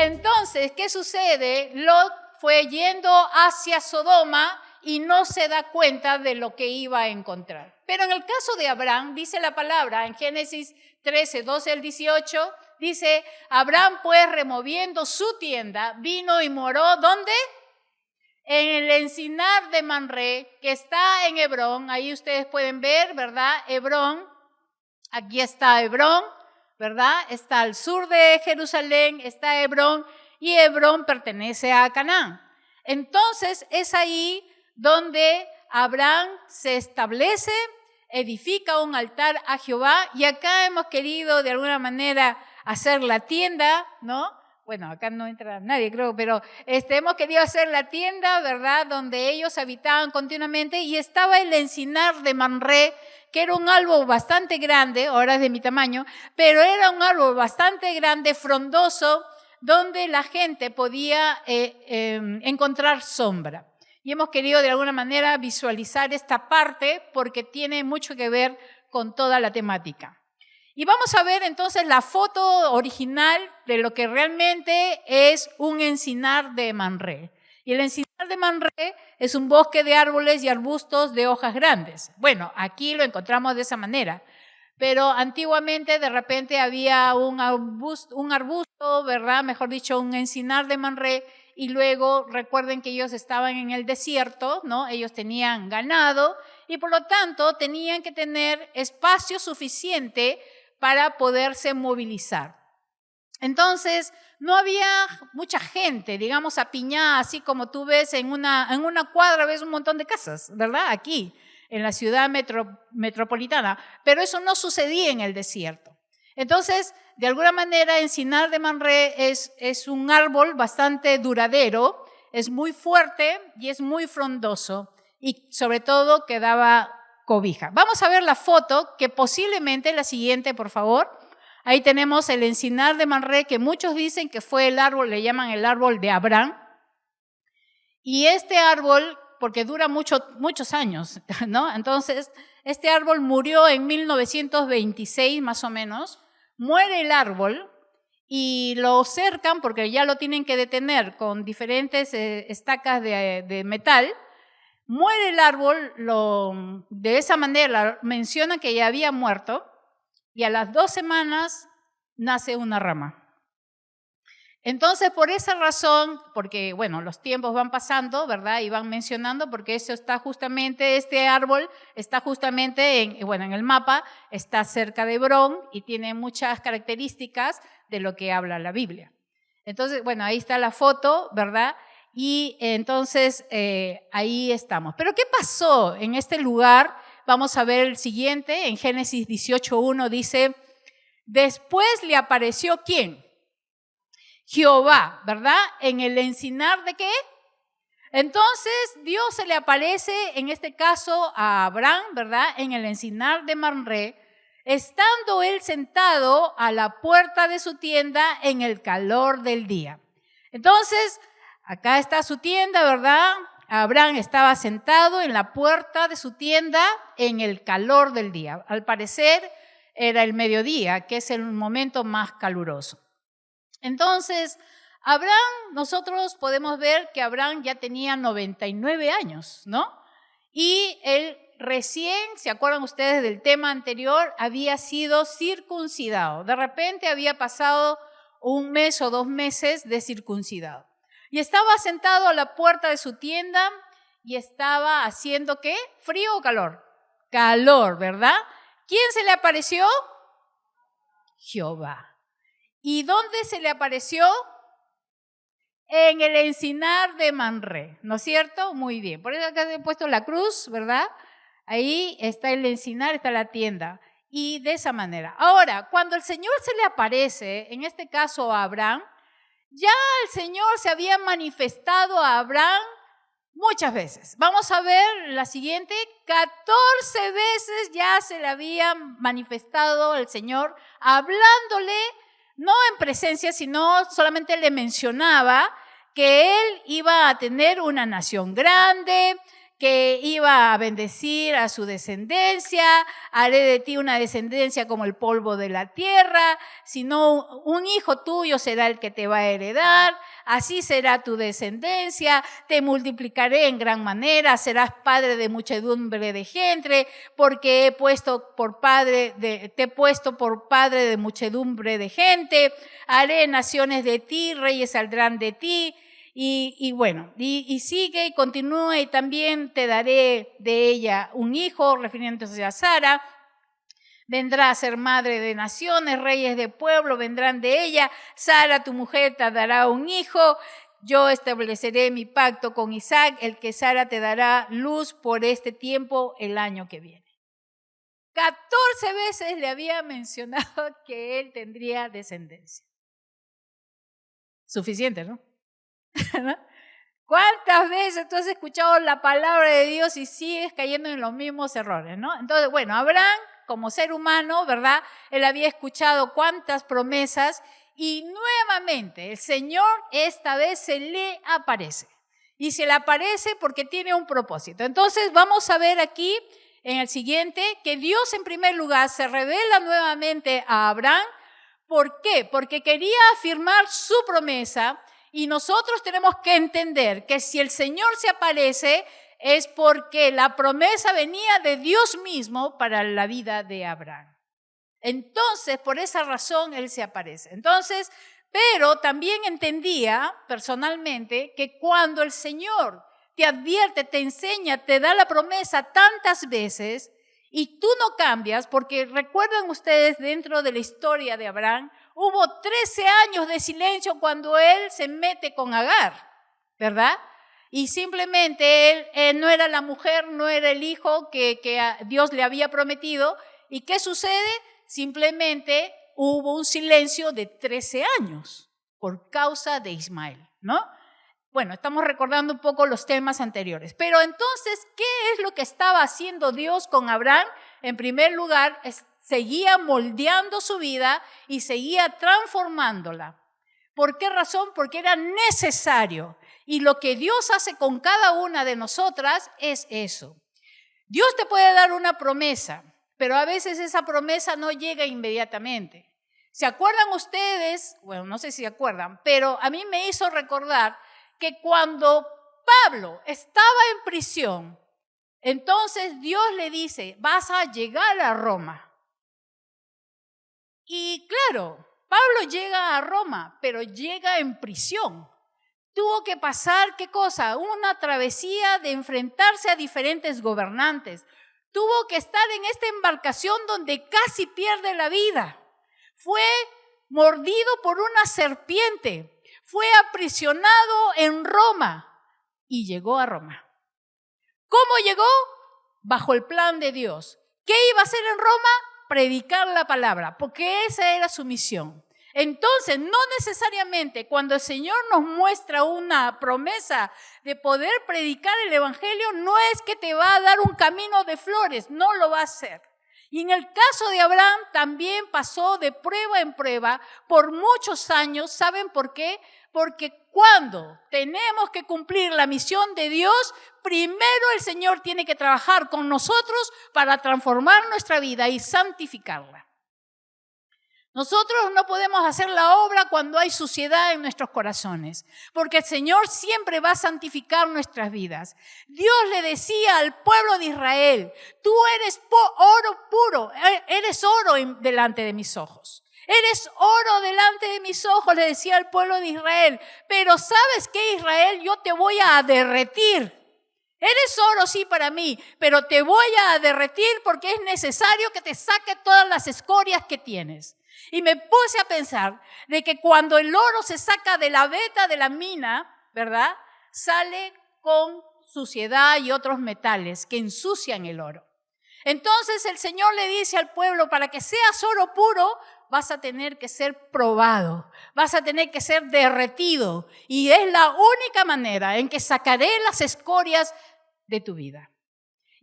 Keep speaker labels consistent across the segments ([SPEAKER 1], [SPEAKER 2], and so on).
[SPEAKER 1] Entonces, ¿qué sucede? Lot fue yendo hacia Sodoma y no se da cuenta de lo que iba a encontrar. Pero en el caso de Abraham, dice la palabra en Génesis 13, 12 al 18, dice, Abraham pues removiendo su tienda, vino y moró, ¿dónde? En el encinar de Mamre, que está en Hebrón. Ahí ustedes pueden ver, ¿verdad? Hebrón, aquí está Hebrón, ¿verdad? Está al sur de Jerusalén, está Hebrón, y Hebrón pertenece a Canaán. Entonces es ahí donde Abraham se establece, edifica un altar a Jehová, y acá hemos querido de alguna manera hacer la tienda, ¿no? Bueno, acá no entra nadie, creo, pero hemos querido hacer la tienda, ¿verdad?, donde ellos habitaban continuamente, y estaba el encinar de Mamre, que era un árbol bastante grande, ahora es de mi tamaño, pero era un árbol bastante grande, frondoso, donde la gente podía encontrar sombra. Y hemos querido de alguna manera visualizar esta parte porque tiene mucho que ver con toda la temática. Y vamos a ver entonces la foto original de lo que realmente es un encinar de Mamre. Y el encinar de Mamre es un bosque de árboles y arbustos de hojas grandes. Bueno, aquí lo encontramos de esa manera. Pero antiguamente de repente había un arbusto, ¿verdad? Mejor dicho, un encinar de Mamre. Y luego recuerden que ellos estaban en el desierto, ¿no? Ellos tenían ganado y por lo tanto tenían que tener espacio suficiente para poderse movilizar. Entonces, no había mucha gente, digamos, apiñada, así como tú ves en una cuadra, ves un montón de casas, ¿verdad? Aquí, en la ciudad metropolitana, pero eso no sucedía en el desierto. Entonces, de alguna manera, encinar de Mamre es un árbol bastante duradero, es muy fuerte y es muy frondoso, y sobre todo que daba cobija. Vamos a ver la foto, que posiblemente la siguiente, por favor. Ahí tenemos el encinar de Mamre, que muchos dicen que fue el árbol, le llaman el árbol de Abraham. Y este árbol, porque dura muchos años, ¿no? Entonces, este árbol murió en 1926, más o menos. Muere el árbol y lo cercan, porque ya lo tienen que detener con diferentes estacas de metal. Muere el árbol, de esa manera menciona que ya había muerto, y a las 2 semanas nace una rama. Entonces, por esa razón, porque bueno, los tiempos van pasando, ¿verdad? Y van mencionando, porque este árbol está justamente en el mapa, está cerca de Hebrón y tiene muchas características de lo que habla la Biblia. Entonces, bueno, ahí está la foto, ¿verdad? Y entonces ahí estamos. Pero ¿qué pasó en este lugar? Vamos a ver el siguiente, en Génesis 18:1 dice, después le apareció ¿quién? Jehová, ¿verdad? En el encinar ¿de qué? Entonces Dios se le aparece, en este caso a Abraham, ¿verdad? En el encinar de Mamre, estando él sentado a la puerta de su tienda en el calor del día. Entonces, acá está su tienda, ¿verdad? Abraham estaba sentado en la puerta de su tienda en el calor del día. Al parecer era el mediodía, que es el momento más caluroso. Entonces, Abraham, nosotros podemos ver que Abraham ya tenía 99 años, ¿no? Y él recién, ¿se acuerdan ustedes del tema anterior? Había sido circuncidado. De repente había pasado 1 mes o 2 meses de circuncidado. Y estaba sentado a la puerta de su tienda y estaba haciendo ¿qué? ¿Frío o calor? Calor, ¿verdad? ¿Quién se le apareció? Jehová. ¿Y dónde se le apareció? En el encinar de Mamre, ¿no es cierto? Muy bien. Por eso acá he puesto la cruz, ¿verdad? Ahí está el encinar, está la tienda. Y de esa manera. Ahora, cuando el Señor se le aparece, en este caso a Abraham, ya el Señor se había manifestado a Abraham muchas veces. Vamos a ver la siguiente. 14 veces ya se le había manifestado el Señor, hablándole, no en presencia, sino solamente le mencionaba que él iba a tener una nación grande, que iba a bendecir a su descendencia, haré de ti una descendencia como el polvo de la tierra, sino un hijo tuyo será el que te va a heredar, así será tu descendencia, te multiplicaré en gran manera, serás padre de muchedumbre de gente, porque te he puesto por padre de muchedumbre de gente, haré naciones de ti, reyes saldrán de ti. Y sigue y continúa, y también te daré de ella un hijo, refiriéndose a Sara. Vendrá a ser madre de naciones, reyes de pueblo vendrán de ella. Sara, tu mujer, te dará un hijo. Yo estableceré mi pacto con Isaac, el que Sara te dará luz por este tiempo el año que viene. 14 veces le había mencionado que él tendría descendencia. Suficiente, ¿no? ¿Cuántas veces tú has escuchado la palabra de Dios y sigues cayendo en los mismos errores, ¿no? Entonces, Abraham, como ser humano, ¿verdad? Él había escuchado cuántas promesas y nuevamente el Señor esta vez se le aparece. Y se le aparece porque tiene un propósito. Entonces, vamos a ver aquí en el siguiente que Dios en primer lugar se revela nuevamente a Abraham. ¿Por qué? Porque quería afirmar su promesa. Y nosotros tenemos que entender que si el Señor se aparece es porque la promesa venía de Dios mismo para la vida de Abraham. Entonces, por esa razón, Él se aparece. Entonces, pero también entendía personalmente que cuando el Señor te advierte, te enseña, te da la promesa tantas veces y tú no cambias, porque recuerdan ustedes dentro de la historia de Abraham, hubo 13 años de silencio cuando él se mete con Agar, ¿verdad? Y simplemente él no era la mujer, no era el hijo que Dios le había prometido. ¿Y qué sucede? Simplemente hubo un silencio de 13 años por causa de Ismael, ¿no? Estamos recordando un poco los temas anteriores. Pero entonces, ¿qué es lo que estaba haciendo Dios con Abraham? En primer lugar, seguía moldeando su vida y seguía transformándola. ¿Por qué razón? Porque era necesario. Y lo que Dios hace con cada una de nosotras es eso. Dios te puede dar una promesa, pero a veces esa promesa no llega inmediatamente. ¿Se acuerdan ustedes? No sé si se acuerdan, pero a mí me hizo recordar que cuando Pablo estaba en prisión, entonces Dios le dice, vas a llegar a Roma. Y claro, Pablo llega a Roma, pero llega en prisión. Tuvo que pasar, ¿qué cosa? Una travesía de enfrentarse a diferentes gobernantes. Tuvo que estar en esta embarcación donde casi pierde la vida. Fue mordido por una serpiente. Fue aprisionado en Roma y llegó a Roma. ¿Cómo llegó? Bajo el plan de Dios. ¿Qué iba a hacer en Roma? Predicar la palabra, porque esa era su misión. Entonces, no necesariamente cuando el Señor nos muestra una promesa de poder predicar el evangelio, no es que te va a dar un camino de flores, no lo va a hacer. Y en el caso de Abraham también pasó de prueba en prueba por muchos años. ¿Saben por qué? Porque cuando tenemos que cumplir la misión de Dios, primero el Señor tiene que trabajar con nosotros para transformar nuestra vida y santificarla. Nosotros no podemos hacer la obra cuando hay suciedad en nuestros corazones, porque el Señor siempre va a santificar nuestras vidas. Dios le decía al pueblo de Israel, tú eres oro puro, eres oro delante de mis ojos. Eres oro delante de mis ojos, le decía al pueblo de Israel. Pero ¿sabes qué, Israel? Yo te voy a derretir. Eres oro, sí, para mí, pero te voy a derretir porque es necesario que te saque todas las escorias que tienes. Y me puse a pensar de que cuando el oro se saca de la veta de la mina, ¿verdad? Sale con suciedad y otros metales que ensucian el oro. Entonces el Señor le dice al pueblo, para que seas oro puro, vas a tener que ser probado, vas a tener que ser derretido. Y es la única manera en que sacaré las escorias de tu vida.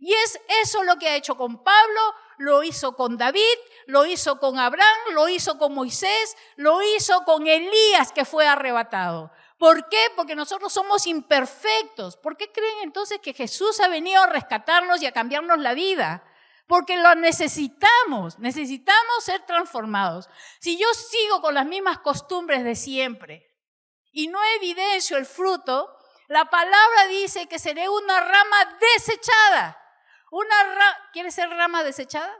[SPEAKER 1] Y es eso lo que ha hecho con Pablo, lo hizo con David, lo hizo con Abraham, lo hizo con Moisés, lo hizo con Elías que fue arrebatado. ¿Por qué? Porque nosotros somos imperfectos. ¿Por qué creen entonces que Jesús ha venido a rescatarnos y a cambiarnos la vida? Porque lo necesitamos ser transformados. Si yo sigo con las mismas costumbres de siempre y no evidencio el fruto, la palabra dice que seré una rama desechada. ¿Quieres ser rama desechada?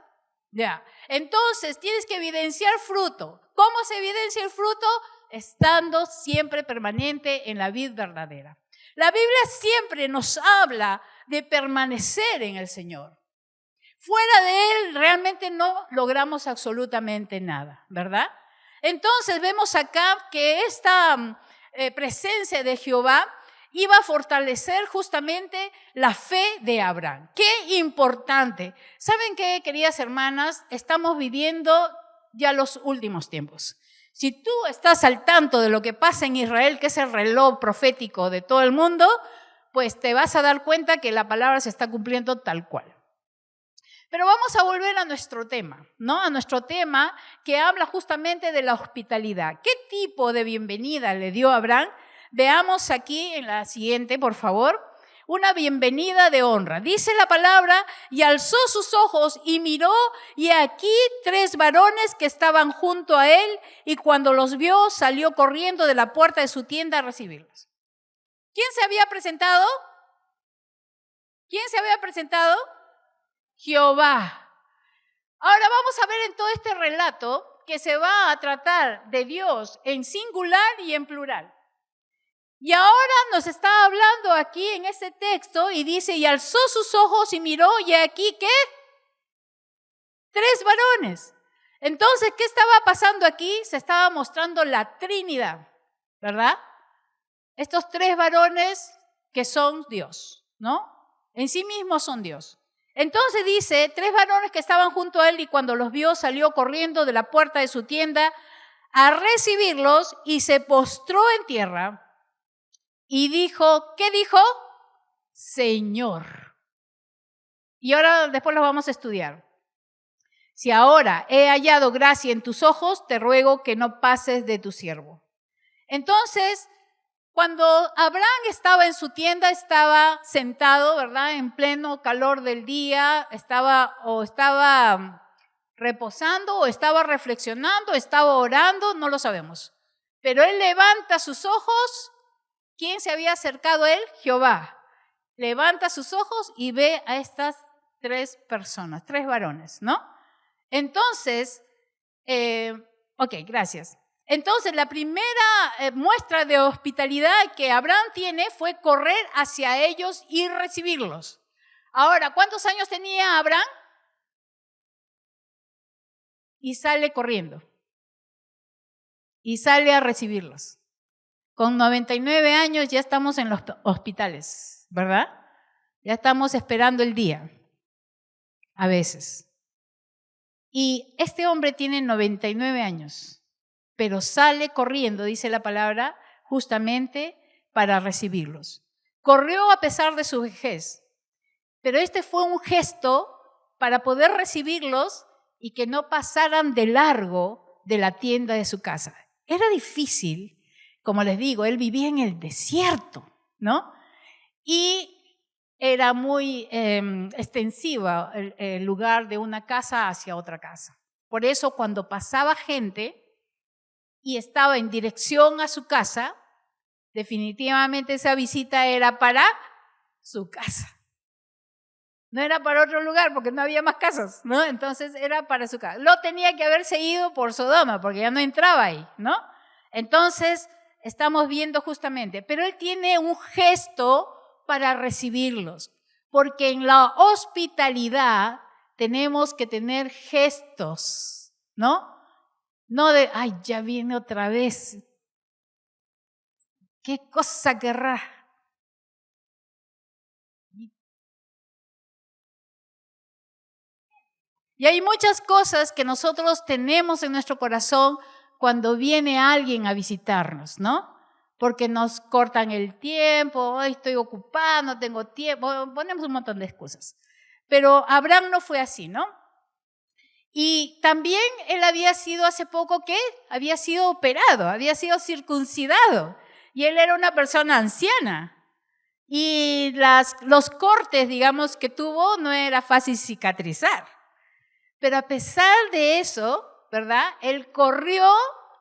[SPEAKER 1] Ya. Entonces tienes que evidenciar fruto. ¿Cómo se evidencia el fruto? Estando siempre permanente en la vid verdadera. La Biblia siempre nos habla de permanecer en el Señor. Fuera de Él realmente no logramos absolutamente nada, ¿verdad? Entonces vemos acá que esta presencia de Jehová iba a fortalecer justamente la fe de Abraham. ¡Qué importante! ¿Saben qué, queridas hermanas? Estamos viviendo ya los últimos tiempos. Si tú estás al tanto de lo que pasa en Israel, que es el reloj profético de todo el mundo, pues te vas a dar cuenta que la palabra se está cumpliendo tal cual. Pero vamos a volver a nuestro tema, ¿no? A nuestro tema que habla justamente de la hospitalidad. ¿Qué tipo de bienvenida le dio Abraham? Veamos aquí en la siguiente, por favor. Una bienvenida de honra. Dice la palabra, y alzó sus ojos y miró, y aquí 3 varones que estaban junto a él, y cuando los vio, salió corriendo de la puerta de su tienda a recibirlos. ¿Quién se había presentado? ¿Quién se había presentado? Jehová. Ahora vamos a ver en todo este relato que se va a tratar de Dios en singular y en plural. Y ahora nos está hablando aquí en este texto y dice, y alzó sus ojos y miró, y aquí, ¿qué? 3 varones. Entonces, ¿qué estaba pasando aquí? Se estaba mostrando la Trinidad, ¿verdad? Estos 3 varones que son Dios, ¿no? En sí mismos son Dios. Entonces dice, 3 varones que estaban junto a él y cuando los vio salió corriendo de la puerta de su tienda a recibirlos y se postró en tierra y dijo, ¿qué dijo? Señor. Y ahora después lo vamos a estudiar. Si ahora he hallado gracia en tus ojos, te ruego que no pases de tu siervo. Entonces, cuando Abraham estaba en su tienda, estaba sentado, ¿verdad? En pleno calor del día, estaba reposando, o estaba reflexionando, estaba orando, no lo sabemos. Pero él levanta sus ojos. ¿Quién se había acercado a él? Jehová. Levanta sus ojos y ve a estas 3 personas, 3 varones, ¿no? Entonces, ok, gracias. Entonces, la primera muestra de hospitalidad que Abraham tiene fue correr hacia ellos y recibirlos. Ahora, ¿cuántos años tenía Abraham? Y sale corriendo. Y sale a recibirlos. Con 99 años ya estamos en los hospitales, ¿verdad? Ya estamos esperando el día, a veces. Y este hombre tiene 99 años, pero sale corriendo, dice la palabra, justamente para recibirlos. Corrió a pesar de su vejez, pero este fue un gesto para poder recibirlos y que no pasaran de largo de la tienda de su casa. Era difícil. Como les digo, él vivía en el desierto, ¿no? Y era muy extensiva el lugar de una casa hacia otra casa. Por eso, cuando pasaba gente y estaba en dirección a su casa, definitivamente esa visita era para su casa. No era para otro lugar porque no había más casas, ¿no? Entonces era para su casa. Lo tenía que haber seguido por Sodoma porque ya no entraba ahí, ¿no? Entonces estamos viendo justamente, pero él tiene un gesto para recibirlos, porque en la hospitalidad tenemos que tener gestos, ¿no? No de, ay, ya viene otra vez, ¿qué cosa querrá? Y hay muchas cosas que nosotros tenemos en nuestro corazón cuando viene alguien a visitarnos, ¿no? Porque nos cortan el tiempo, ay, estoy ocupada, no tengo tiempo, ponemos un montón de excusas. Pero Abraham no fue así, ¿no? Y también él había sido hace poco, ¿qué? Había sido operado, había sido circuncidado. y él era una persona anciana. Y los cortes, digamos, que tuvo no era fácil cicatrizar. Pero a pesar de eso, ¿verdad? Él corrió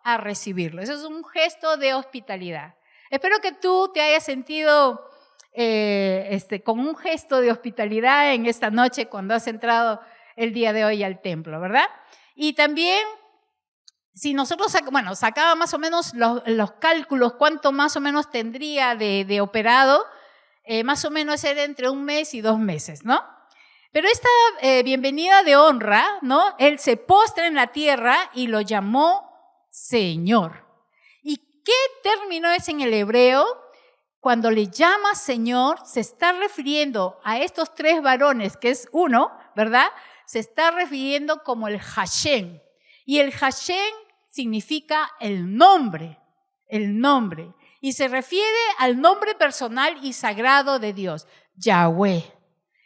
[SPEAKER 1] a recibirlo. Eso es un gesto de hospitalidad. Espero que tú te hayas sentido con un gesto de hospitalidad en esta noche cuando has entrado el día de hoy al templo, ¿verdad? Y también, si nosotros sacaba más o menos los cálculos, cuánto más o menos tendría de operado, más o menos era entre 1 mes y 2 meses, ¿no? Pero esta bienvenida de honra, ¿no? Él se postra en la tierra y lo llamó Señor. ¿Y qué término es en el hebreo? Cuando le llama Señor, se está refiriendo a estos 3 varones, que es uno, ¿verdad? Se está refiriendo como el Hashem. Y el Hashem significa el nombre. Y se refiere al nombre personal y sagrado de Dios, Yahweh.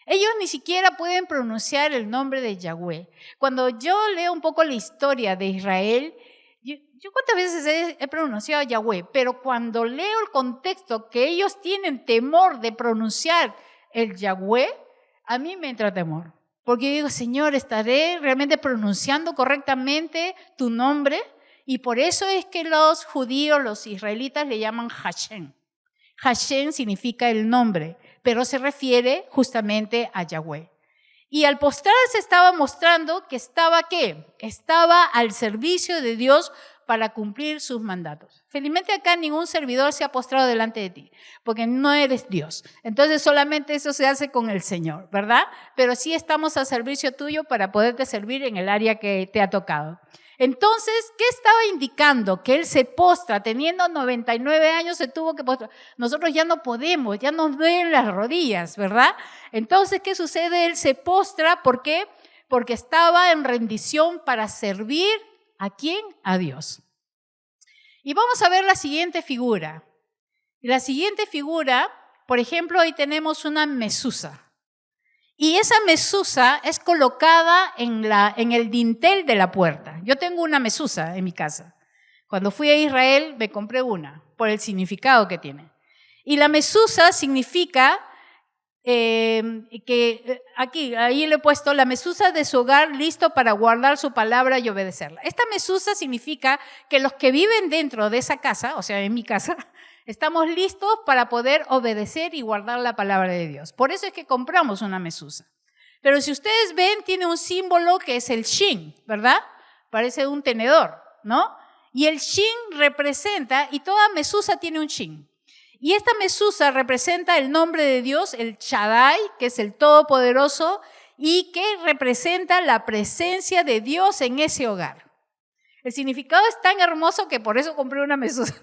[SPEAKER 1] Ellos ni siquiera pueden pronunciar el nombre de Yahweh. Cuando yo leo un poco la historia de Israel, yo cuántas veces he pronunciado Yahweh, pero cuando leo el contexto que ellos tienen temor de pronunciar el Yahweh, a mí me entra temor. Porque yo digo, Señor, ¿estaré realmente pronunciando correctamente tu nombre? Y por eso es que los judíos, los israelitas le llaman Hashem. Hashem significa el nombre, pero se refiere justamente a Yahweh. Y al postrarse estaba mostrando que estaba, ¿qué? Estaba al servicio de Dios para cumplir sus mandatos. Felizmente acá ningún servidor se ha postrado delante de ti, porque no eres Dios. Entonces solamente eso se hace con el Señor, ¿verdad? Pero sí estamos al servicio tuyo para poderte servir en el área que te ha tocado. Entonces, ¿qué estaba indicando? Que él se postra, teniendo 99 años se tuvo que postrar. Nosotros ya no podemos, ya nos duelen las rodillas, ¿verdad? Entonces, ¿qué sucede? Él se postra, ¿por qué? Porque estaba en rendición para servir ¿a quién? A Dios. Y vamos a ver la siguiente figura. La siguiente figura, por ejemplo, hoy tenemos una mesusa. Y esa mesusa es colocada en el dintel de la puerta. Yo tengo una mesusa en mi casa. Cuando fui a Israel me compré una, por el significado que tiene. Y la mesusa significa ahí le he puesto la mesusa de su hogar listo para guardar su palabra y obedecerla. Esta mesusa significa que los que viven dentro de esa casa, o sea, en mi casa, estamos listos para poder obedecer y guardar la palabra de Dios. Por eso es que compramos una mesusa. Pero si ustedes ven, tiene un símbolo que es el shin, ¿verdad? Parece un tenedor, ¿no? Y el shin representa, y toda mesusa tiene un shin. Y esta mesusa representa el nombre de Dios, el Shaddai, que es el Todopoderoso, y que representa la presencia de Dios en ese hogar. El significado es tan hermoso que por eso compré una mesusa,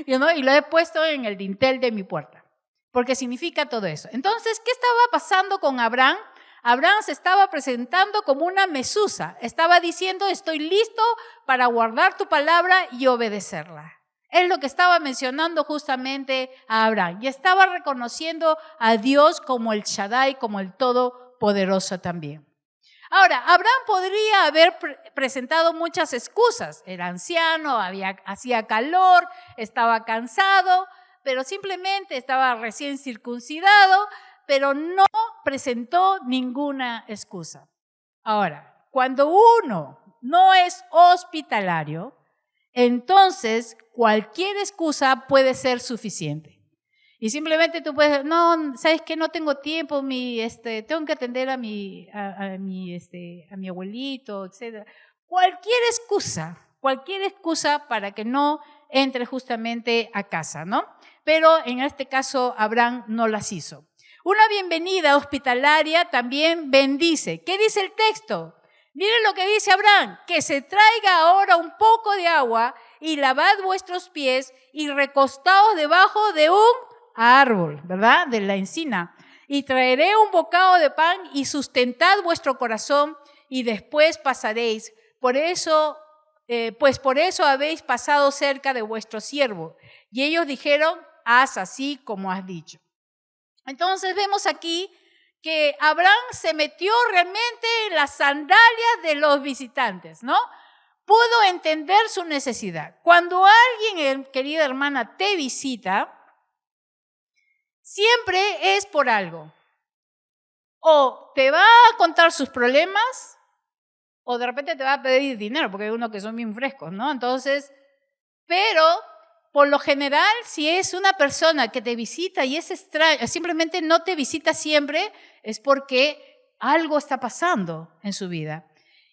[SPEAKER 1] ¿no? Y lo he puesto en el dintel de mi puerta, porque significa todo eso. Entonces, ¿qué estaba pasando con Abraham? Abraham se estaba presentando como una mesusa. Estaba diciendo, estoy listo para guardar tu palabra y obedecerla. Es lo que estaba mencionando justamente a Abraham. Y estaba reconociendo a Dios como el Shaddai, como el Todopoderoso también. Ahora, Abraham podría haber presentado muchas excusas. Era anciano, hacía calor, estaba cansado, pero simplemente estaba recién circuncidado, pero no presentó ninguna excusa. Ahora, cuando uno no es hospitalario, entonces cualquier excusa puede ser suficiente. Y simplemente tú puedes, no, ¿sabes qué? No tengo tiempo, tengo que atender a mi abuelito, etc. Cualquier excusa para que no entre justamente a casa, ¿no? Pero en este caso Abraham no las hizo. Una bienvenida hospitalaria también bendice. ¿Qué dice el texto? Miren lo que dice Abraham, que se traiga ahora un poco de agua y lavad vuestros pies y recostaos debajo de un árbol, ¿verdad? De la encina. Y traeré un bocado de pan y sustentad vuestro corazón y después pasaréis. Por eso habéis pasado cerca de vuestro siervo. Y ellos dijeron, haz así como has dicho. Entonces vemos aquí que Abraham se metió realmente en las sandalias de los visitantes, ¿no? pudo entender su necesidad. Cuando alguien, querida hermana, te visita, siempre es por algo. O te va a contar sus problemas, o de repente te va a pedir dinero, porque hay unos que son bien frescos, ¿no? Entonces, pero por lo general, si es una persona que te visita y es extraña, simplemente no te visita siempre, es porque algo está pasando en su vida.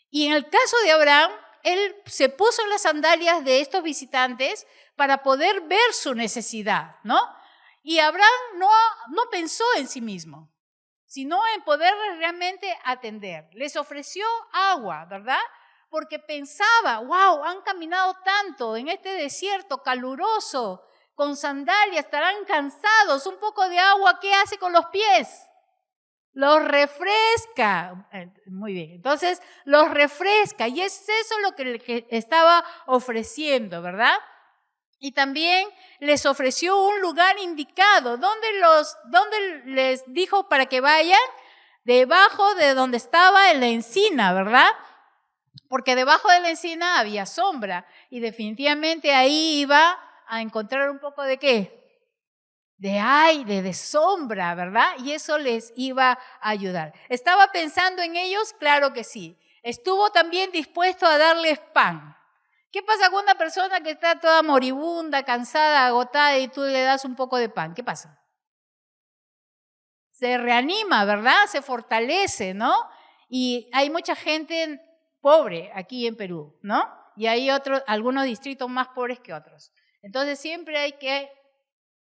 [SPEAKER 1] Y en el caso de Abraham, él se puso en las sandalias de estos visitantes para poder ver su necesidad, ¿no? Y Abraham no pensó en sí mismo, sino en poder realmente atender. Les ofreció agua, ¿verdad? Porque pensaba, wow, han caminado tanto en este desierto caluroso, con sandalias, estarán cansados, un poco de agua, ¿qué hace con los pies? Los refresca. Muy bien, entonces los refresca y es eso lo que le estaba ofreciendo, ¿verdad? Y también les ofreció un lugar indicado. ¿Dónde les dijo para que vayan? Debajo de donde estaba en la encina, ¿verdad? Porque debajo de la encina había sombra y definitivamente ahí iba a encontrar un poco de ¿qué? De aire, de sombra, ¿verdad? Y eso les iba a ayudar. ¿Estaba pensando en ellos? Claro que sí. Estuvo también dispuesto a darles pan. ¿Qué pasa con una persona que está toda moribunda, cansada, agotada y tú le das un poco de pan? ¿Qué pasa? Se reanima, ¿verdad? Se fortalece, ¿no? Y hay mucha gente pobre aquí en Perú, ¿no? Y hay algunos distritos más pobres que otros. Entonces siempre hay que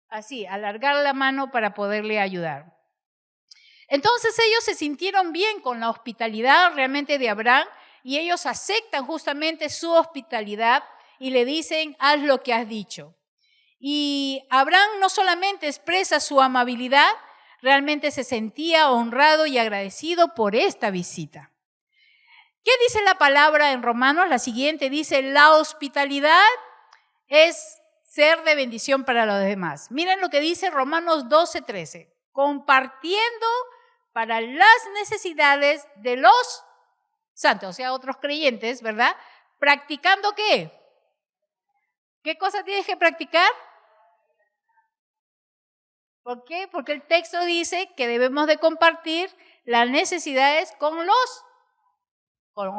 [SPEAKER 1] así, alargar la mano para poderle ayudar. Entonces ellos se sintieron bien con la hospitalidad realmente de Abraham y ellos aceptan justamente su hospitalidad y le dicen, haz lo que has dicho. Y Abraham no solamente expresa su amabilidad, realmente se sentía honrado y agradecido por esta visita. ¿Qué dice la palabra en Romanos? La siguiente dice, la hospitalidad es ser de bendición para los demás. Miren lo que dice Romanos 12:13. Compartiendo para las necesidades de los santos, o sea, otros creyentes, ¿verdad? ¿Practicando qué? ¿Qué cosa tienes que practicar? ¿Por qué? Porque el texto dice que debemos de compartir las necesidades con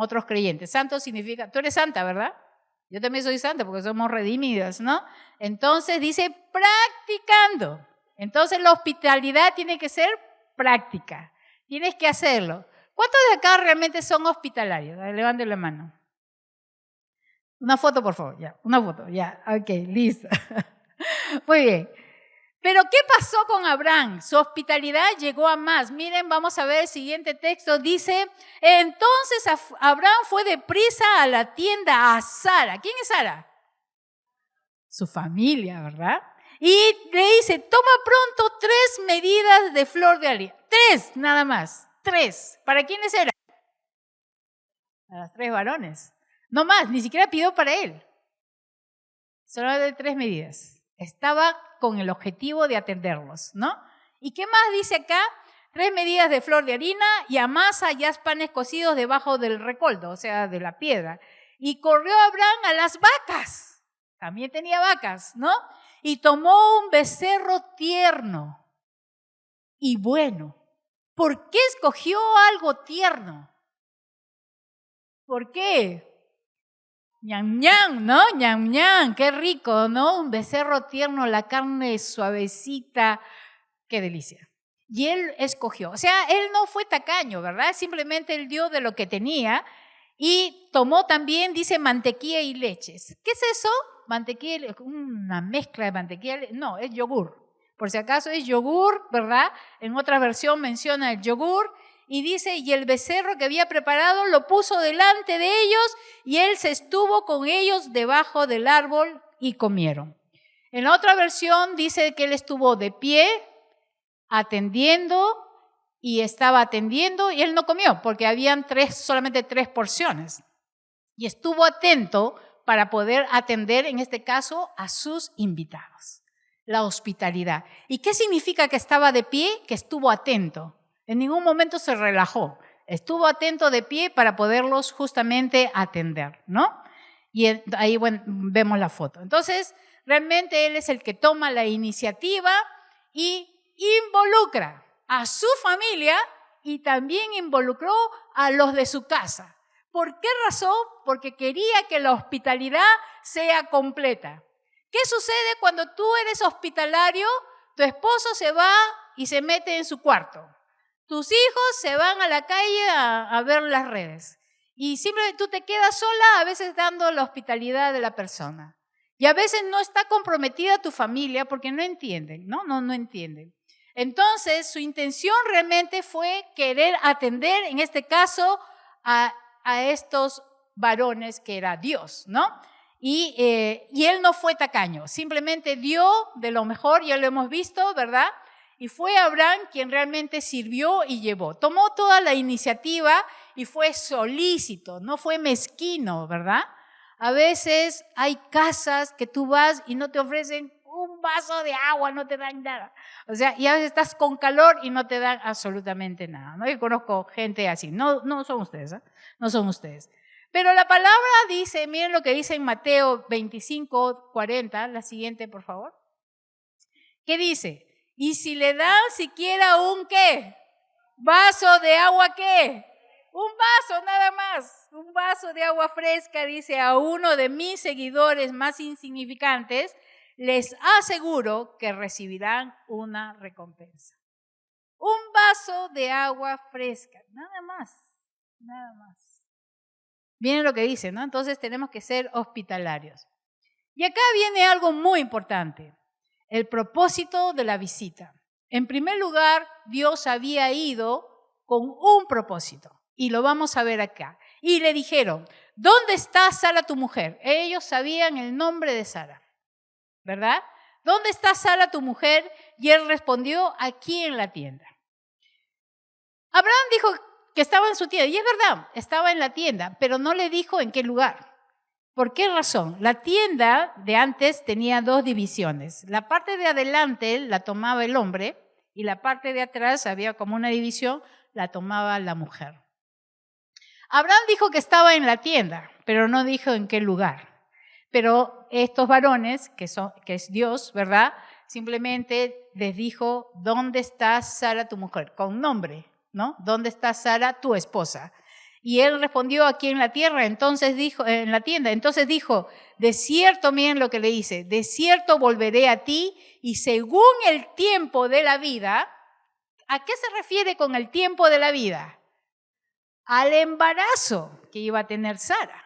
[SPEAKER 1] otros creyentes. Santo significa, tú eres santa, ¿verdad? Yo también soy santa porque somos redimidas, ¿no? Entonces dice practicando. Entonces la hospitalidad tiene que ser práctica. Tienes que hacerlo. ¿Cuántos de acá realmente son hospitalarios? Levanten la mano. Una foto, por favor. Ya, una foto. Ya, ok, listo. Muy bien. Pero ¿qué pasó con Abraham? Su hospitalidad llegó a más. Miren, vamos a ver el siguiente texto. Dice, entonces Abraham fue deprisa a la tienda a Sara. ¿Quién es Sara? Su familia, ¿verdad? Y le dice, toma pronto 3 medidas de flor de harina. 3 nada más. 3. ¿Para quiénes eran? Para los 3 varones. No más, ni siquiera pidió para él. Solo de 3 medidas. Estaba con el objetivo de atenderlos, ¿no? ¿Y qué más dice acá? 3 medidas de flor de harina y amasa y haz panes cocidos debajo del recoldo, o sea, de la piedra. Y corrió Abraham a las vacas. También tenía vacas, ¿no? Y tomó un becerro tierno y bueno. ¿Por qué escogió algo tierno? ¿Por qué? Ñam, ñam, ¿no? Ñam, ñam, qué rico, ¿no? Un becerro tierno, la carne suavecita, qué delicia. Y él escogió, o sea, él no fue tacaño, ¿verdad? Simplemente él dio de lo que tenía y tomó también, dice, mantequilla y leches. ¿Qué es eso? Mantequilla, una mezcla de mantequilla, no, es yogur. Por si acaso es yogur, ¿verdad? En otra versión menciona el yogur. Y dice, y el becerro que había preparado lo puso delante de ellos y él se estuvo con ellos debajo del árbol y comieron. En la otra versión dice que él estuvo de pie atendiendo y estaba atendiendo y él no comió porque habían solamente 3 porciones. Y estuvo atento para poder atender, en este caso, a sus invitados. La hospitalidad. ¿Y qué significa que estaba de pie? Que estuvo atento. En ningún momento se relajó. Estuvo atento de pie para poderlos justamente atender, ¿no? Y ahí bueno, vemos la foto. Entonces, realmente él es el que toma la iniciativa y involucra a su familia y también involucró a los de su casa. ¿Por qué razón? Porque quería que la hospitalidad sea completa. ¿Qué sucede cuando tú eres hospitalario? Tu esposo se va y se mete en su cuarto. Tus hijos se van a la calle a ver las redes. Y simplemente tú te quedas sola, a veces dando la hospitalidad de la persona. Y a veces no está comprometida tu familia porque no entienden, no entienden. Entonces, su intención realmente fue querer atender, en este caso, a estos varones que era Dios, ¿no? Y él no fue tacaño, simplemente dio de lo mejor, ya lo hemos visto, ¿verdad? Y fue Abraham quien realmente sirvió y llevó. Tomó toda la iniciativa y fue solícito, no fue mezquino, ¿verdad? A veces hay casas que tú vas y no te ofrecen un vaso de agua, no te dan nada. O sea, y a veces estás con calor y no te dan absolutamente nada, ¿no? Yo conozco gente así, no son ustedes, ¿eh? No son ustedes. Pero la palabra dice, miren lo que dice en Mateo 25:40, la siguiente, por favor. ¿Qué dice? Y si le dan siquiera un ¿qué? Vaso de agua ¿qué? Un vaso nada más, un vaso de agua fresca, dice a uno de mis seguidores más insignificantes, les aseguro que recibirán una recompensa. Un vaso de agua fresca, nada más, nada más. Viene lo que dice, ¿no? Entonces tenemos que ser hospitalarios. Y acá viene algo muy importante, el propósito de la visita. En primer lugar, Dios había ido con un propósito. Y lo vamos a ver acá. Y le dijeron, ¿dónde está Sara tu mujer? Ellos sabían el nombre de Sara, ¿verdad? ¿Dónde está Sara tu mujer? Y él respondió, aquí en la tienda. Abraham dijo que estaba en su tienda. Y es verdad, estaba en la tienda, pero no le dijo en qué lugar. ¿Por qué razón? La tienda de antes tenía dos divisiones. La parte de adelante la tomaba el hombre y la parte de atrás, había como una división, la tomaba la mujer. Abraham dijo que estaba en la tienda, pero no dijo en qué lugar. Pero estos varones, que es Dios, ¿verdad? Simplemente les dijo, ¿dónde está Sara tu mujer? Con nombre, ¿no? ¿Dónde está Sara tu esposa? Y él respondió, aquí en la tierra, entonces dijo, en la tienda. Entonces dijo, de cierto, miren lo que le dice, de cierto volveré a ti y según el tiempo de la vida. ¿A qué se refiere con el tiempo de la vida? Al embarazo que iba a tener Sara.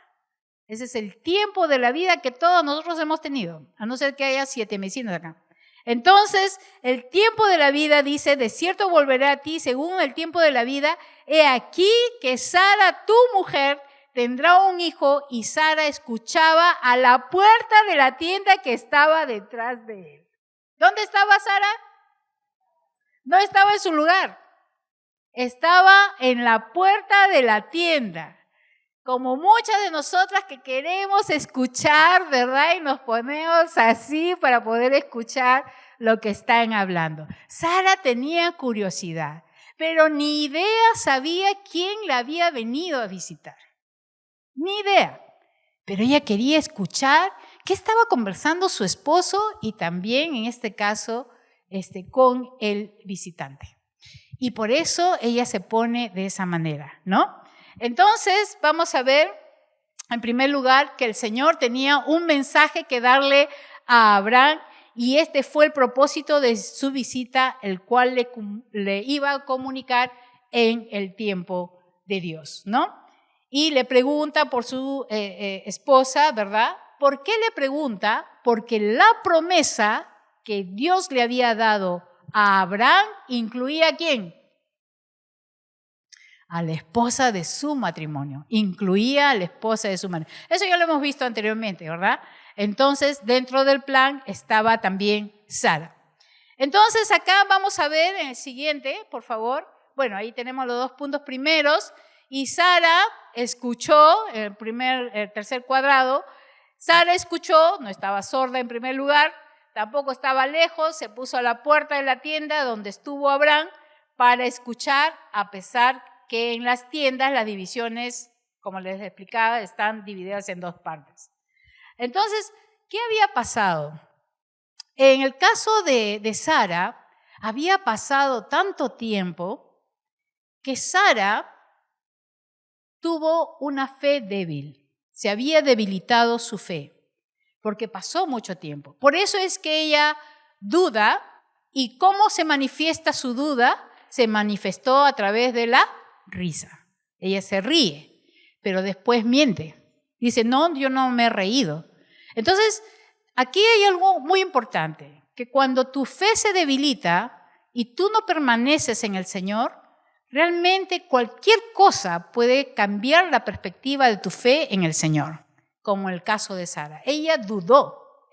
[SPEAKER 1] Ese es el tiempo de la vida que todos nosotros hemos tenido, a no ser que haya 7 vecinos acá. Entonces, el tiempo de la vida dice, de cierto volveré a ti según el tiempo de la vida. He aquí que Sara, tu mujer, tendrá un hijo, y Sara escuchaba a la puerta de la tienda que estaba detrás de él. ¿Dónde estaba Sara? No estaba en su lugar. Estaba en la puerta de la tienda. Como muchas de nosotras que queremos escuchar, ¿verdad? Y nos ponemos así para poder escuchar lo que están hablando. Sara tenía curiosidad, pero ni idea sabía quién la había venido a visitar. Ni idea. Pero ella quería escuchar qué estaba conversando su esposo y también, en este caso, con el visitante. Y por eso ella se pone de esa manera, ¿no? Entonces, vamos a ver, en primer lugar, que el Señor tenía un mensaje que darle a Abraham y este fue el propósito de su visita, el cual le iba a comunicar en el tiempo de Dios, ¿no? Y le pregunta por su esposa, ¿verdad? ¿Por qué le pregunta? Porque la promesa que Dios le había dado a Abraham incluía ¿a quién? A la esposa de su matrimonio. Incluía a la esposa de su matrimonio. Eso ya lo hemos visto anteriormente, ¿verdad? Entonces, dentro del plan estaba también Sara. Entonces, acá vamos a ver en el siguiente, por favor. Bueno, ahí tenemos los 2 puntos primeros. Y Sara escuchó, el tercer cuadrado, Sara escuchó, no estaba sorda en primer lugar, tampoco estaba lejos, se puso a la puerta de la tienda donde estuvo Abraham para escuchar, a pesar que en las tiendas las divisiones, como les explicaba, están divididas en 2 partes. Entonces, ¿qué había pasado? En el caso de Sara, había pasado tanto tiempo que Sara tuvo una fe débil. Se había debilitado su fe, porque pasó mucho tiempo. Por eso es que ella duda, y ¿cómo se manifiesta su duda? Se manifestó a través de la risa. Ella se ríe, pero después miente. Dice, no, yo no me he reído. Entonces, aquí hay algo muy importante, que cuando tu fe se debilita y tú no permaneces en el Señor, realmente cualquier cosa puede cambiar la perspectiva de tu fe en el Señor, como el caso de Sara. Ella dudó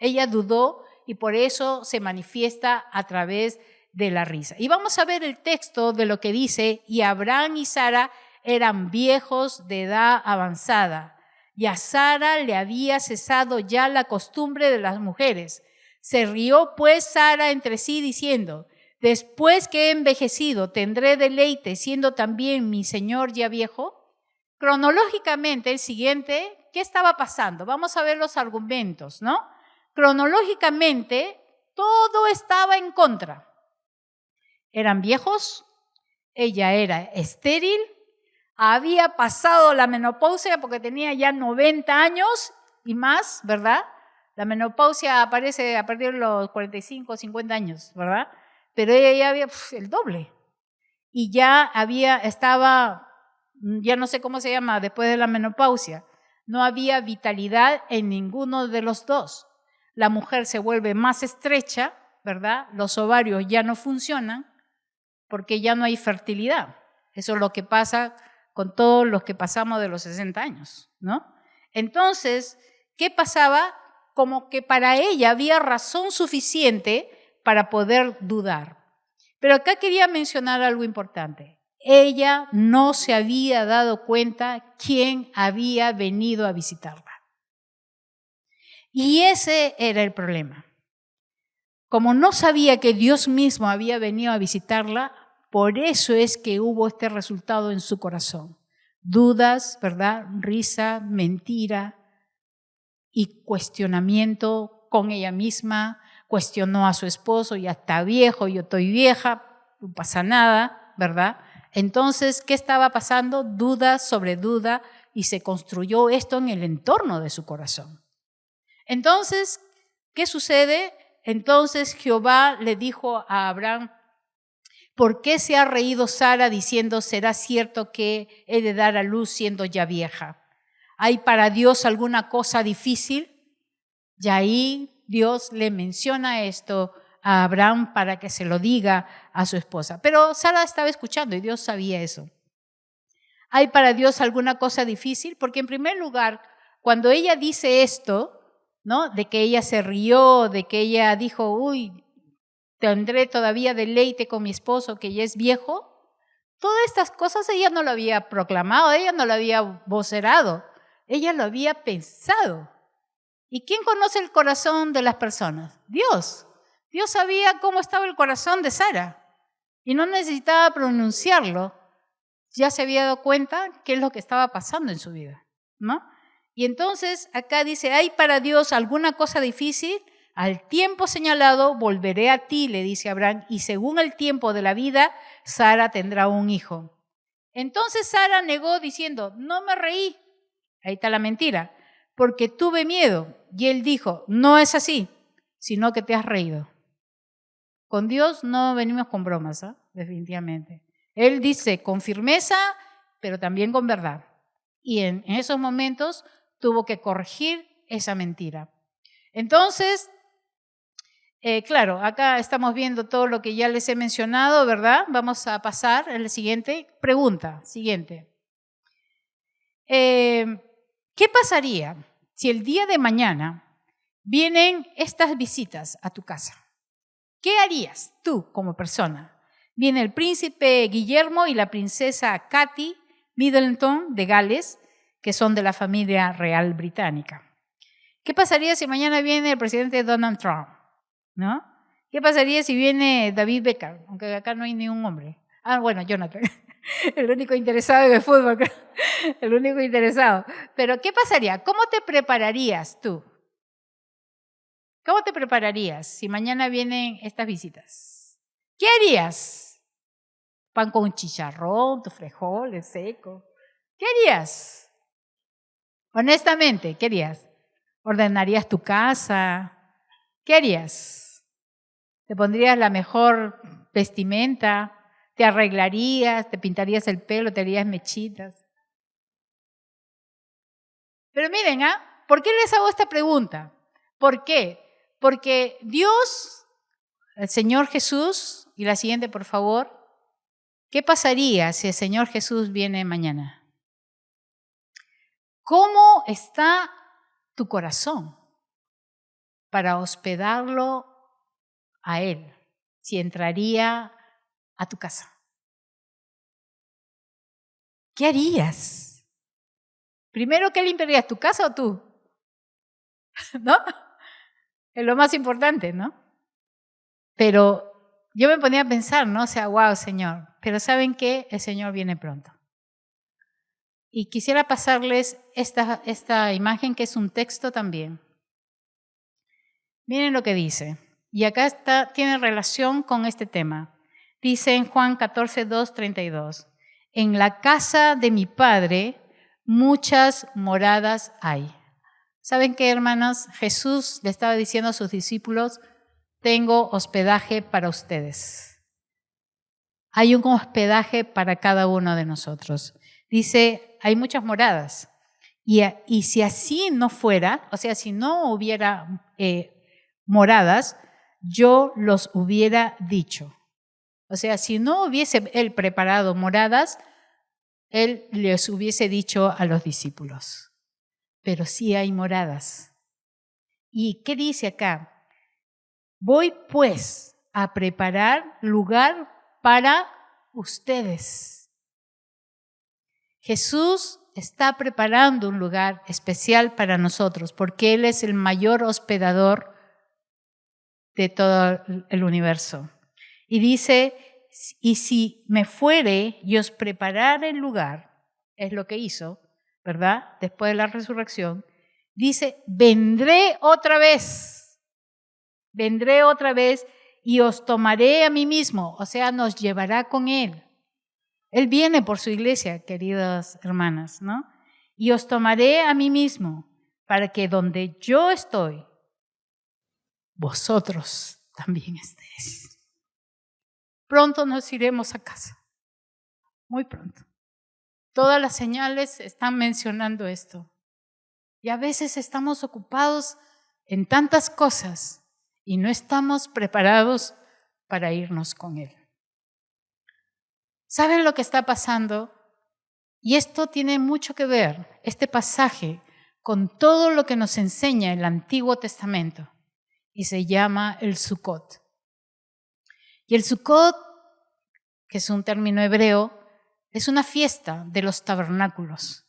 [SPEAKER 1] y por eso se manifiesta a través de la risa. Y vamos a ver el texto de lo que dice, y Abraham y Sara eran viejos de edad avanzada, y a Sara le había cesado ya la costumbre de las mujeres. Se rió pues Sara entre sí diciendo, después que he envejecido, ¿tendré deleite siendo también mi señor ya viejo? Cronológicamente, el siguiente, ¿qué estaba pasando? Vamos a ver los argumentos, ¿no? Cronológicamente, todo estaba en contra. Eran viejos, ella era estéril, había pasado la menopausia porque tenía ya 90 años y más, ¿verdad? La menopausia aparece a partir de los 45 o 50 años, ¿verdad? Pero ella ya había el doble. Y ya estaba, ya no sé cómo se llama, después de la menopausia. No había vitalidad en ninguno de los dos. La mujer se vuelve más estrecha, ¿verdad? Los ovarios ya no funcionan porque ya no hay fertilidad. Eso es lo que pasa con todos los que pasamos de los 60 años, ¿no? Entonces, ¿qué pasaba? Como que para ella había razón suficiente para poder dudar. Pero acá quería mencionar algo importante. Ella no se había dado cuenta quién había venido a visitarla. Y ese era el problema. Como no sabía que Dios mismo había venido a visitarla, por eso es que hubo este resultado en su corazón. Dudas, ¿verdad? Risa, mentira y cuestionamiento con ella misma. Cuestionó a su esposo, ya está viejo, yo estoy vieja, no pasa nada, ¿verdad? Entonces, ¿qué estaba pasando? Duda sobre duda, y se construyó esto en el entorno de su corazón. Entonces, ¿qué sucede? Entonces Jehová le dijo a Abraham, ¿por qué se ha reído Sara diciendo, será cierto que he de dar a luz siendo ya vieja? ¿Hay para Dios alguna cosa difícil? Y ahí Dios le menciona esto a Abraham para que se lo diga a su esposa. Pero Sara estaba escuchando y Dios sabía eso. ¿Hay para Dios alguna cosa difícil? Porque en primer lugar, cuando ella dice esto, ¿no? De que ella se rió, de que ella dijo, uy, tendré todavía deleite con mi esposo que ya es viejo. Todas estas cosas ella no lo había proclamado, ella no lo había vocerado, ella lo había pensado. ¿Y quién conoce el corazón de las personas? Dios. Dios sabía cómo estaba el corazón de Sara y no necesitaba pronunciarlo. Ya se había dado cuenta qué es lo que estaba pasando en su vida, ¿no? Y entonces acá dice, ¿hay para Dios alguna cosa difícil? Al tiempo señalado volveré a ti, le dice Abraham, y según el tiempo de la vida, Sara tendrá un hijo. Entonces Sara negó diciendo, no me reí. Ahí está la mentira, porque tuve miedo. Y él dijo, no es así, sino que te has reído. Con Dios no venimos con bromas, ¿eh? Definitivamente. Él dice con firmeza, pero también con verdad. Y en esos momentos tuvo que corregir esa mentira. Entonces, claro, acá estamos viendo todo lo que ya les he mencionado, ¿verdad? Vamos a pasar a la siguiente pregunta. Siguiente. ¿Qué pasaría si el día de mañana vienen estas visitas a tu casa? ¿Qué harías tú como persona? Viene el príncipe Guillermo y la princesa Katy Middleton de Gales, que son de la familia real británica. ¿Qué pasaría si mañana viene el presidente Donald Trump? ¿No? ¿Qué pasaría si viene David Beckham? Aunque acá no hay ni un hombre. Ah, bueno, Jonathan, el único interesado en el fútbol, el único interesado. Pero ¿qué pasaría? ¿Cómo te prepararías tú? ¿Cómo te prepararías si mañana vienen estas visitas? ¿Qué harías? ¿Pan con chicharrón, tu frijoles seco? ¿Qué harías? Honestamente, ¿qué harías? ¿Ordenarías tu casa? ¿Qué harías? ¿Te pondrías la mejor vestimenta? ¿Te arreglarías? ¿Te pintarías el pelo? ¿Te harías mechitas? Pero miren, ¿por qué les hago esta pregunta? ¿Por qué? Porque Dios, el Señor Jesús, y la siguiente por favor, ¿qué pasaría si el Señor Jesús viene mañana? ¿Cómo está tu corazón para hospedarlo a Él, si entraría a tu casa? ¿Qué harías? Primero, ¿qué limpiarías, tu casa o tú? ¿No? Es lo más importante, ¿no? Pero yo me ponía a pensar, ¿no? O sea, wow, Señor. Pero ¿saben qué? El Señor viene pronto. Y quisiera pasarles esta imagen que es un texto también. Miren lo que dice. Y acá tiene relación con este tema. Dice en Juan 14, 32. En la casa de mi Padre muchas moradas hay. ¿Saben qué, hermanos? Jesús le estaba diciendo a sus discípulos, tengo hospedaje para ustedes. Hay un hospedaje para cada uno de nosotros. Dice, hay muchas moradas. Y si así no fuera, o sea, si no hubiera moradas, yo los hubiera dicho. O sea, si no hubiese Él preparado moradas, Él les hubiese dicho a los discípulos. Pero sí hay moradas. ¿Y qué dice acá? Voy pues a preparar lugar para ustedes. Jesús está preparando un lugar especial para nosotros porque Él es el mayor hospedador de todo el universo. Y dice, y si me fuere y os preparare el lugar, es lo que hizo, ¿verdad? Después de la resurrección, dice, vendré otra vez y os tomaré a mí mismo, o sea, nos llevará con Él. Él viene por su iglesia, queridas hermanas, ¿no? Y os tomaré a mí mismo, para que donde yo estoy, vosotros también estéis. Pronto nos iremos a casa, muy pronto. Todas las señales están mencionando esto. Y a veces estamos ocupados en tantas cosas y no estamos preparados para irnos con Él. ¿Saben lo que está pasando? Y esto tiene mucho que ver, este pasaje, con todo lo que nos enseña el Antiguo Testamento. Y se llama el Sukkot. Y el Sukkot, que es un término hebreo, es una fiesta de los tabernáculos,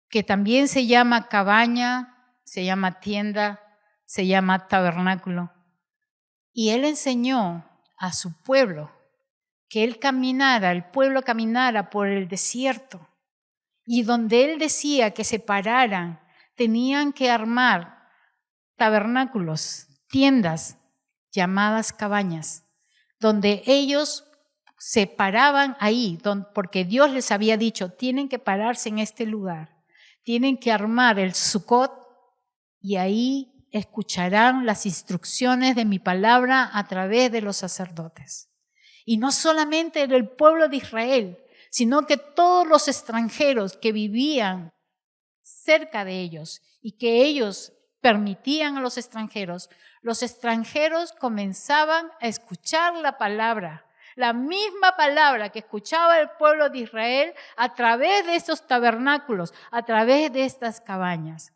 [SPEAKER 1] que también se llama cabaña, se llama tienda, se llama tabernáculo. Y Él enseñó a su pueblo que el pueblo caminara por el desierto. Y donde Él decía que se pararan, tenían que armar tabernáculos, tiendas llamadas cabañas, donde ellos se paraban ahí, porque Dios les había dicho, tienen que pararse en este lugar, tienen que armar el Sukkot y ahí escucharán las instrucciones de mi palabra a través de los sacerdotes. Y no solamente del pueblo de Israel, sino que todos los extranjeros que vivían cerca de ellos y que ellos permitían a los extranjeros comenzaban a escuchar la palabra, la misma palabra que escuchaba el pueblo de Israel a través de estos tabernáculos, a través de estas cabañas.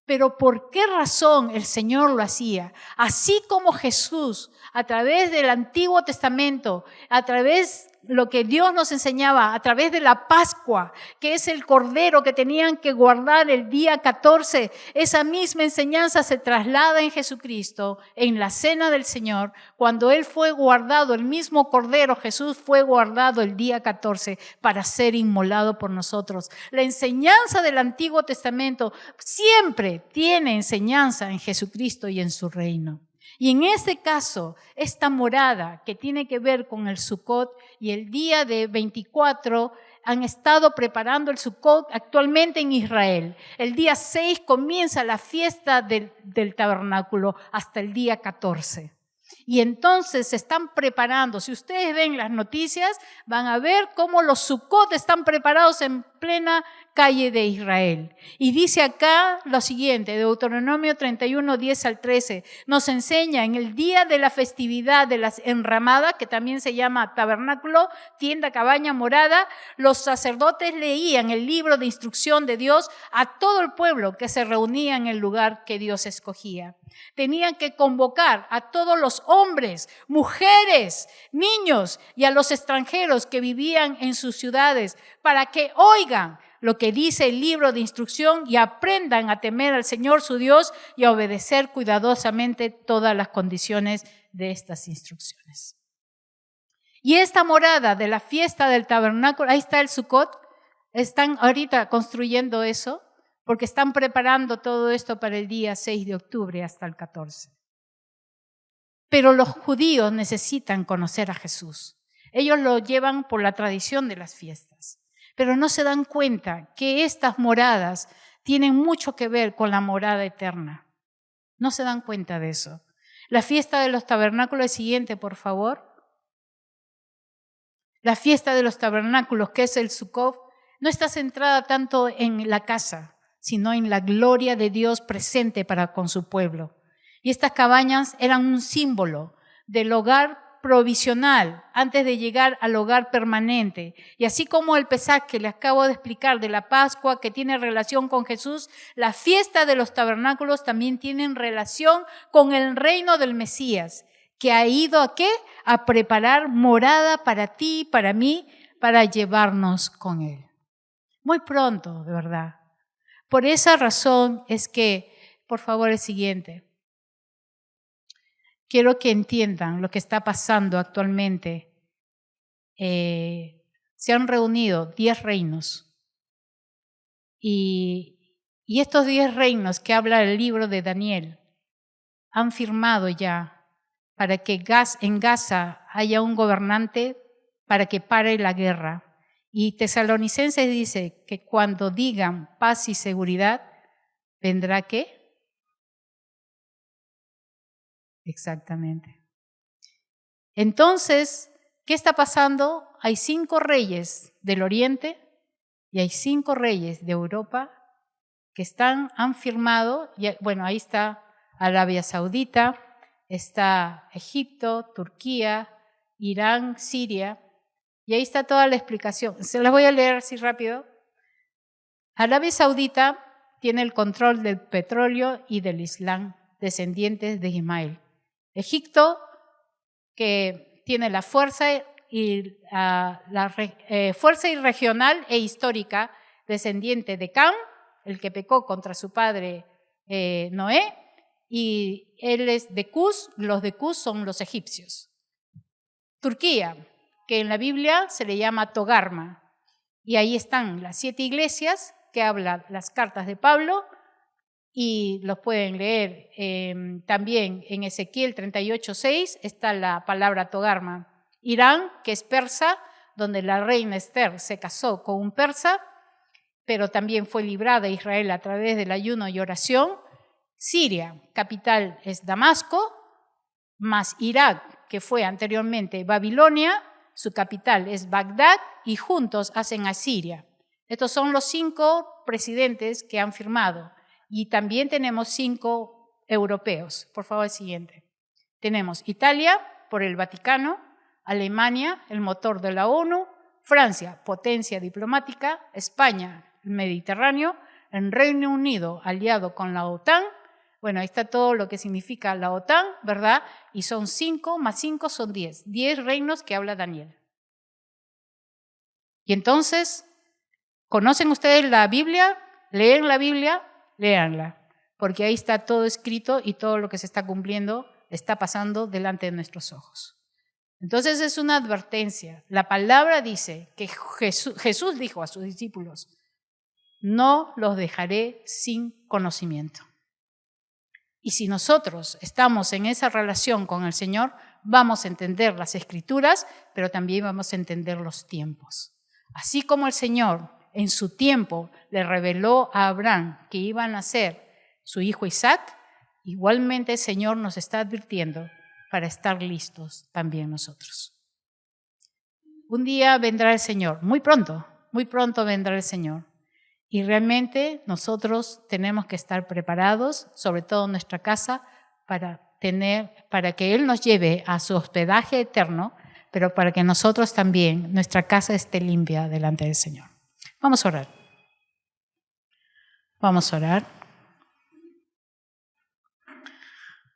[SPEAKER 1] Pero ¿por qué razón el Señor lo hacía? Así como Jesús, a través del Antiguo Testamento, a través lo que Dios nos enseñaba a través de la Pascua, que es el cordero que tenían que guardar el día 14. Esa misma enseñanza se traslada en Jesucristo, en la cena del Señor. Cuando Él fue guardado, el mismo cordero, Jesús fue guardado el día 14 para ser inmolado por nosotros. La enseñanza del Antiguo Testamento siempre tiene enseñanza en Jesucristo y en su reino. Y en este caso, esta morada que tiene que ver con el Sukkot y el día de 24 han estado preparando el Sukkot actualmente en Israel. El día 6 comienza la fiesta del tabernáculo hasta el día 14. Y entonces se están preparando. Si ustedes ven las noticias, van a ver cómo los Sukkot están preparados en plena calle de Israel. Y dice acá lo siguiente, Deuteronomio 31, 10 al 13, nos enseña en el día de la festividad de las enramadas, que también se llama tabernáculo, tienda, cabaña, morada, los sacerdotes leían el libro de instrucción de Dios a todo el pueblo que se reunía en el lugar que Dios escogía. Tenían que convocar a todos los hombres, mujeres, niños y a los extranjeros que vivían en sus ciudades para que oigan lo que dice el libro de instrucción y aprendan a temer al Señor su Dios y a obedecer cuidadosamente todas las condiciones de estas instrucciones. Y esta morada de la fiesta del tabernáculo, ahí está el Sukkot, están ahorita construyendo eso, porque están preparando todo esto para el día 6 de octubre hasta el 14. Pero los judíos necesitan conocer a Jesús. Ellos lo llevan por la tradición de las fiestas, pero no se dan cuenta que estas moradas tienen mucho que ver con la morada eterna. No se dan cuenta de eso. La fiesta de los tabernáculos es siguiente, por favor. La fiesta de los tabernáculos, que es el Sukkot, no está centrada tanto en la casa, sino en la gloria de Dios presente para con su pueblo. Y estas cabañas eran un símbolo del hogar provisional antes de llegar al hogar permanente. Y así como el Pesaj que les acabo de explicar de la Pascua que tiene relación con Jesús, la fiesta de los tabernáculos también tienen relación con el reino del Mesías, que ha ido ¿a qué? A preparar morada para ti y para mí, para llevarnos con Él. Muy pronto, de verdad. Por esa razón es que, por favor, el siguiente. Quiero que entiendan lo que está pasando actualmente. Se han reunido 10 reinos. Y estos 10 reinos que habla el libro de Daniel han firmado ya para que en Gaza haya un gobernante para que pare la guerra. Y Tesalonicenses dice que cuando digan paz y seguridad, ¿vendrá qué? Exactamente. Entonces, ¿qué está pasando? Hay 5 reyes del Oriente y hay 5 reyes de Europa que han firmado, bueno, ahí está Arabia Saudita, está Egipto, Turquía, Irán, Siria, y ahí está toda la explicación. Se las voy a leer así rápido. Arabia Saudita tiene el control del petróleo y del Islam, descendientes de Ismael. Egipto, que tiene la fuerza regional e histórica, descendiente de Cam, el que pecó contra su padre Noé, y él es de Cus, los de Cus son los egipcios. Turquía, que en la Biblia se le llama Togarma, y ahí están las 7 iglesias que hablan las cartas de Pablo, y los pueden leer también en Ezequiel 38:6 está la palabra Togarma. Irán, que es persa, donde la reina Esther se casó con un persa, pero también fue librada Israel a través del ayuno y oración. Siria, capital es Damasco, más Irak, que fue anteriormente Babilonia, su capital es Bagdad, y juntos hacen a Siria. Estos son los 5 presidentes que han firmado. Y también tenemos 5 europeos. Por favor, el siguiente. Tenemos Italia, por el Vaticano, Alemania, el motor de la ONU, Francia, potencia diplomática, España, el Mediterráneo, el Reino Unido, aliado con la OTAN. Bueno, ahí está todo lo que significa la OTAN, ¿verdad? Y son 5 más 5 son 10. 10 reinos que habla Daniel. Y entonces, ¿conocen ustedes la Biblia? ¿Leen la Biblia? Léanla, porque ahí está todo escrito y todo lo que se está cumpliendo está pasando delante de nuestros ojos. Entonces es una advertencia. La palabra dice que Jesús dijo a sus discípulos, no los dejaré sin conocimiento. Y si nosotros estamos en esa relación con el Señor, vamos a entender las Escrituras, pero también vamos a entender los tiempos. Así como el Señor en su tiempo le reveló a Abraham que iba a nacer su hijo Isaac, igualmente el Señor nos está advirtiendo para estar listos también nosotros. Un día vendrá el Señor, muy pronto vendrá el Señor. Y realmente nosotros tenemos que estar preparados, sobre todo en nuestra casa, para que Él nos lleve a su hospedaje eterno, pero para que nosotros también, nuestra casa esté limpia delante del Señor. Vamos a orar. Vamos a orar.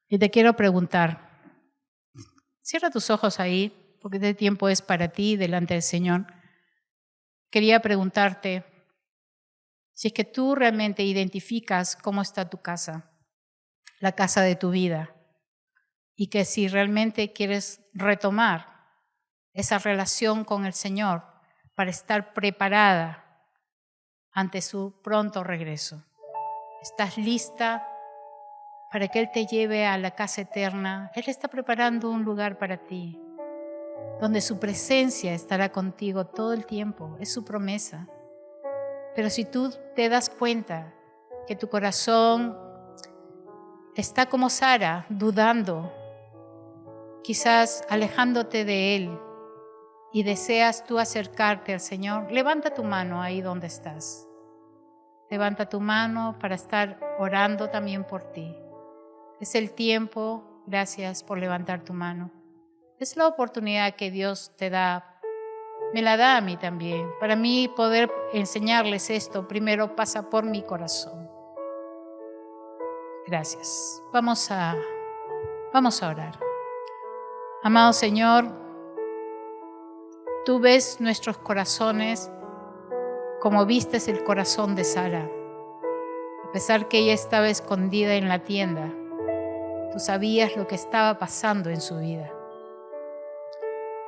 [SPEAKER 1] Y te quiero preguntar, cierra tus ojos ahí, porque este tiempo es para ti delante del Señor. Quería preguntarte, si es que tú realmente identificas cómo está tu casa, la casa de tu vida, y que si realmente quieres retomar esa relación con el Señor para estar preparada ante su pronto regreso. ¿Estás lista para que Él te lleve a la casa eterna? Él está preparando un lugar para ti, donde su presencia estará contigo todo el tiempo, es su promesa. Pero si tú te das cuenta que tu corazón está como Sara, dudando, quizás alejándote de Él, y deseas tú acercarte al Señor, levanta tu mano ahí donde estás. Levanta tu mano para estar orando también por ti. Es el tiempo, gracias por levantar tu mano. Es la oportunidad que Dios te da. Me la da a mí también. Para mí poder enseñarles esto, primero pasa por mi corazón. Gracias. Vamos a orar. Amado Señor, tú ves nuestros corazones como vistes el corazón de Sara. A pesar que ella estaba escondida en la tienda, tú sabías lo que estaba pasando en su vida.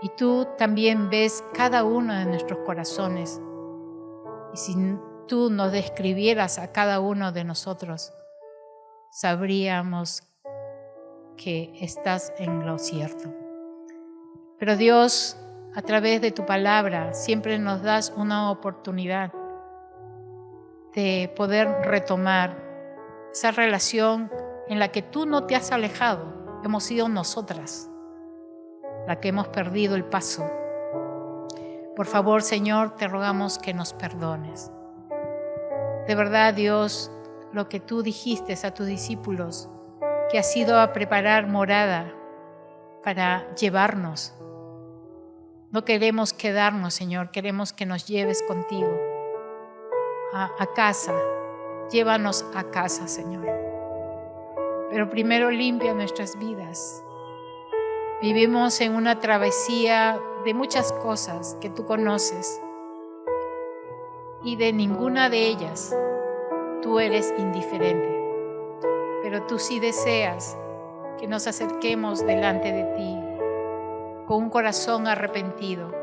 [SPEAKER 1] Y tú también ves cada uno de nuestros corazones. Y si tú nos describieras a cada uno de nosotros, sabríamos que estás en lo cierto. Pero Dios, a través de tu palabra, siempre nos das una oportunidad de poder retomar esa relación en la que tú no te has alejado. Hemos sido nosotras la que hemos perdido el paso. Por favor, Señor, te rogamos que nos perdones. De verdad, Dios, lo que tú dijiste a tus discípulos, que has ido a preparar morada para llevarnos. No queremos quedarnos, Señor, queremos que nos lleves contigo a casa. Llévanos a casa, Señor. Pero primero limpia nuestras vidas. Vivimos en una travesía de muchas cosas que tú conoces y de ninguna de ellas tú eres indiferente. Pero tú sí deseas que nos acerquemos delante de ti con un corazón arrepentido,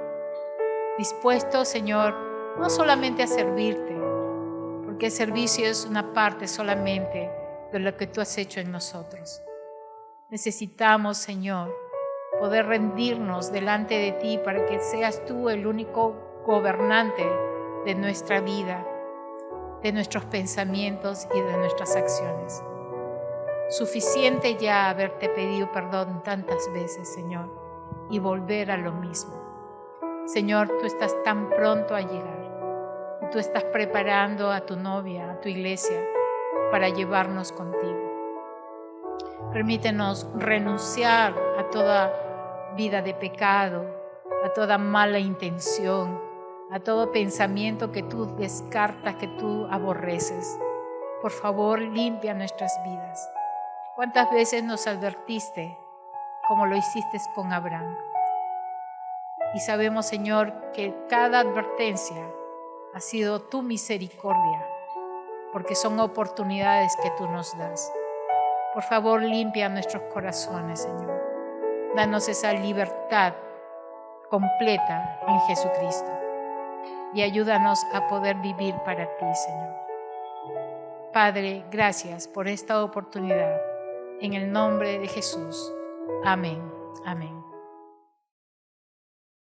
[SPEAKER 1] dispuesto, Señor, no solamente a servirte, porque el servicio es una parte solamente de lo que tú has hecho en nosotros. Necesitamos, Señor, poder rendirnos delante de ti para que seas tú el único gobernante de nuestra vida, de nuestros pensamientos y de nuestras acciones. Suficiente ya haberte pedido perdón tantas veces, Señor, y volver a lo mismo. Señor, tú estás tan pronto a llegar y tú estás preparando a tu novia, a tu iglesia, para llevarnos contigo. Permítenos renunciar a toda vida de pecado, a toda mala intención, a todo pensamiento que tú descartas, que tú aborreces. Por favor, limpia nuestras vidas. ¿Cuántas veces nos advertiste como lo hiciste con Abraham? Y sabemos, Señor, que cada advertencia ha sido tu misericordia, porque son oportunidades que tú nos das. Por favor, limpia nuestros corazones, Señor. Danos esa libertad completa en Jesucristo. Y ayúdanos a poder vivir para ti, Señor. Padre, gracias por esta oportunidad. En el nombre de Jesús. Amén. Amén.